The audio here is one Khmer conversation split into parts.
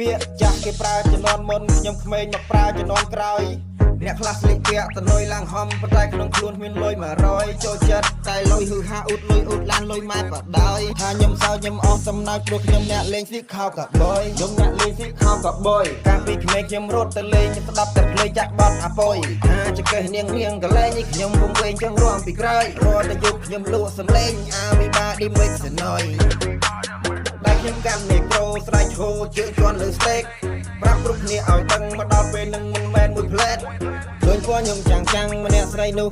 ពាក្យចាស់គេប្រើជំនាន់មុនខ្ញុំក្មេងមកប្រើជំនាន់ក្រោយអ្នកខ្លះស្លៀកពាក់តនុយឡើងហំប៉ុន្តែក្នុងខ្លួនគ្មានលុយ100ចូលចិត្តតែលុយហឺហាអ៊ូតលុយអ៊ូតឡានលុយម៉ែបដោយថាខ្ញុំសើខ្ញុំអស់សំណើចព្រោះខ្ញុំអ្នកលេងស៊ីខោកាបយខ្ញុំអ្នកលេងស៊ីខោកាបយកាលពីក្មេងខ្ញុំរត់ទៅលេងស្ដាប់តែភ្លេងចាក់បាត់អាប៉ុយថាចកេះនាងកលែងនេះខ្ញុំពុំវែងចឹងរំពីក្រោយរាល់តែយប់ខ្ញុំលក់សំលេងអាវិបាឌីមិចសណយតែខ្ញុំកាន់មីក្រូស្រែកហូជើងជន់លើស្តេកប្រាប់គ្រប់គ្នាឲ្យដឹងមកដល់ពេលនឹងមិនមែនមួយផ្លែតឃើញពណ៌ខ្ញុំចាំងម្នាក់ស្រីនោះ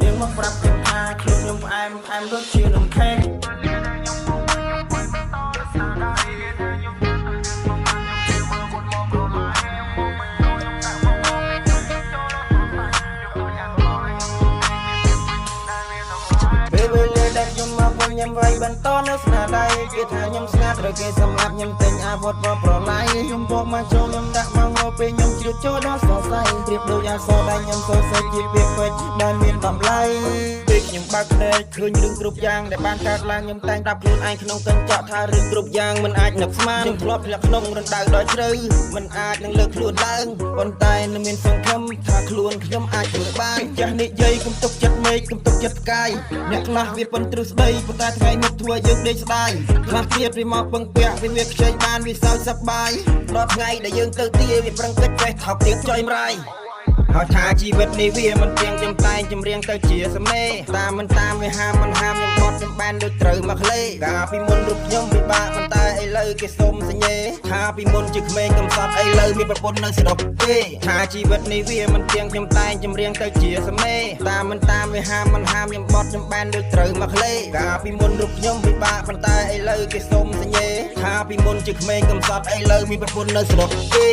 នាងមកប្រាប់ខ្ញុំថាខ្ញុំផ្អែមដូចជានំខេកខ្ញុំវាយបន្តនៅស្នាដៃគេថាខ្ញុំស្ងាត់ឬគេសម្លាប់ខ្ញុំទិញអាវុធបប្រឡ័យខ្ញុំបកមកចូលខ្ញុំដាក់មកងពេលខ្ញុំជ្រៀតចូលដល់សរសៃប្រៀបដូចអាសរដៃខ្ញុំសរសៃជាពាក្យពេចន៍ដែលមានតម្លៃពេលខ្ញុំបើកភ្នែកឃើញរឿងគ្រប់យ៉ាងដែលបានកើតឡើងខ្ញុំតែងប្រាប់ខ្លួនឯងក្នុងកញ្ចក់ថារឿងគ្រប់យ៉ាងមិនអាចនឹកស្មានខ្ញុំធ្លាប់ធ្លាក់ក្នុងរណ្ដៅដល់ជ្រៅមិនអាចនឹងលើកខ្លួនឡើងប៉ុន្តែនៅមានសង្ឃឹមថាខ្លួនខ្ញុំអាចធ្វើបានចាស់និយាយកុំទុកចិត្តមេឃកុំទុកចិត្តផ្កាយអ្នកខ្លះវាប៉ុនទ្រឹស្ដីប៉ុន្តែថ្ងៃមុខធ្វើយើងដេកស្ដាយខ្លះទៀតវាមកពឹងពាក់វាខ្ចីបានវាសើចសប្បាយដល់ថ្ងៃដែលយើងទៅទាវាប្រឹងកិច្ចចេះថោកទៀតចុយម្រាយហើយថាជីវិតនេះវាមិនទៀងខ្ញុំតែងចម្រៀងទៅជាសមេតាមមិនតាមវាហាមមិនហាមខ្ញុំបត់ខ្ញុំបានដូចត្រូវមកក្លេកាលពីមុនរូបខ្ញុំពិបាកប៉ុន្តែឥឡូវគេសុំសញ្ញេថាពីមុនជាក្មេងកំសត់ឥឡូវមានប្រពន្ធនៅស្រុកទេថាជីវិតនេះវាមិនទៀងខ្ញុំតែងចម្រៀងទៅជាសមេតាមមិនតាមវាហាមមិនហាមខ្ញុំបត់ខ្ញុំបានដូចត្រូវមកក្លេកាលពីមុនរូបខ្ញុំពិបាកប៉ុន្តែឥឡូវគេសុំសញ្ញេថាពីមុនជាក្មេងកំសត់ឥឡូវមានប្រពន្ធនៅស្រុកទេ